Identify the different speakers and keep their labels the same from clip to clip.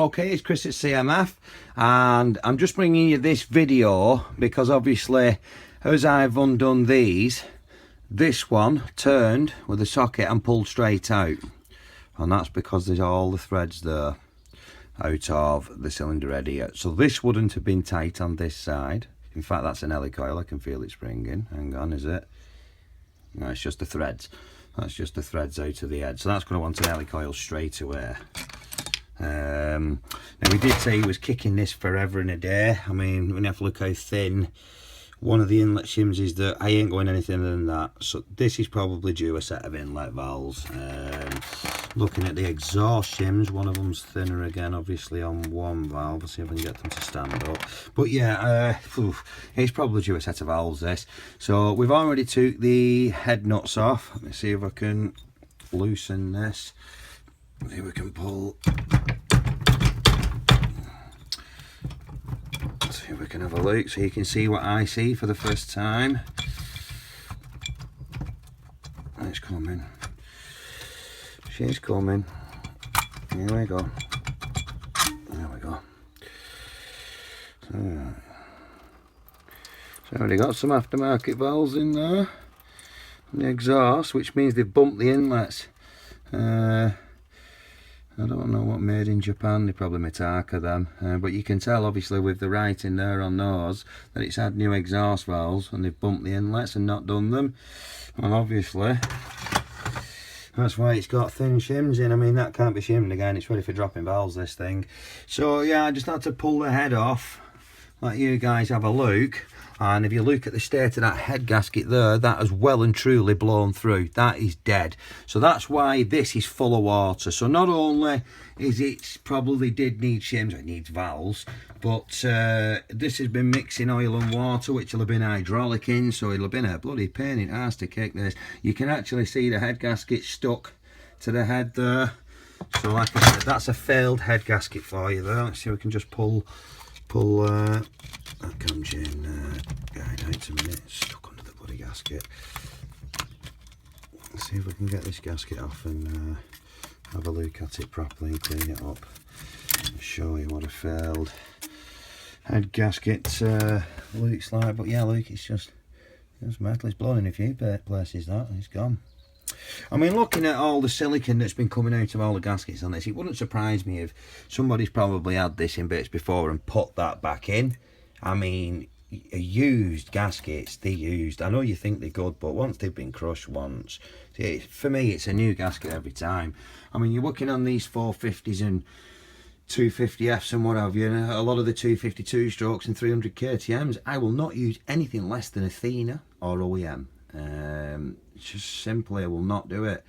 Speaker 1: Okay, it's Chris at CMF, and I'm just bringing you this video because obviously as I've undone these, this one turned with the socket and pulled straight out, and that's because there's all the threads there out of the cylinder head here. So this wouldn't have been tight on this side. In fact, that's an helicoil. I can feel it springing. Hang on, is it? No, it's just the threads. That's just the threads out of the head. So that's going to want an helicoil straight away. Now we did say he was kicking this forever and a day. I mean, when you have to look how thin one of the inlet shims is, that I ain't going any thinner than that. So this is probably due a set of inlet valves. Looking at the exhaust shims, one of them's thinner again, obviously on one valve. I'll see if I can get them to stand up. But yeah, it's probably due a set of valves, this. So we've already took the head nuts off. Let me see if I can loosen this. See if we can pull. See if we can have a look so you can see what I see for the first time. It's coming. She's coming. Here we go. There we go. So already got some aftermarket valves in there. And the exhaust, which means they've bumped the inlets. I don't know what made in Japan, they probably Mitaka them, but you can tell obviously with the writing there on those that it's had new exhaust valves and they've bumped the inlets and not done them, and obviously that's why it's got thin shims in. I mean, that can't be shimmed again, it's ready for dropping valves, this thing. So yeah, I just had to pull the head off, let you guys have a look. And if you look at the state of that head gasket there, that has well and truly blown through. That is dead. So that's why this is full of water. So not only is it probably did need shims, it needs valves, but this has been mixing oil and water, which will have been hydraulic in, so it'll have been a bloody pain in the ass to kick this. You can actually see the head gasket stuck to the head there. So like I said, that's a failed head gasket for you there. Let's see if we can just pull that cam chain guide out a minute. It's stuck under the bloody gasket. Let's see if we can get this gasket off and have a look at it properly and clean it up and show you what a failed head gasket looks like. But yeah, look, it's just metal. It's blown in a few places, that, and it's gone. I mean, looking at all the silicone that's been coming out of all the gaskets on this, it wouldn't surprise me if somebody's probably had this in bits before and put that back in. I mean, used gaskets, they're used. I know you think they're good, but once they've been crushed once, see, for me, it's a new gasket every time. I mean, you're working on these 450s and 250Fs and what have you, and a lot of the 252 strokes and 300 KTMs, I will not use anything less than Athena or OEM. Just simply I will not do it,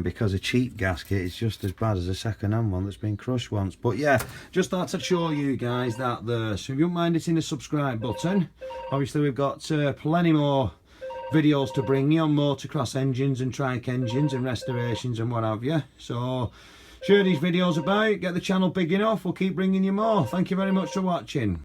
Speaker 1: because a cheap gasket is just as bad as a second-hand one that's been crushed once. But yeah, just thought I'd show you guys that there. So if you don't mind hitting the subscribe button, obviously we've got plenty more videos to bring you on motocross engines and trike engines and restorations and what have you. So share these videos about, get the channel big enough, we'll keep bringing you more. Thank you very much for watching.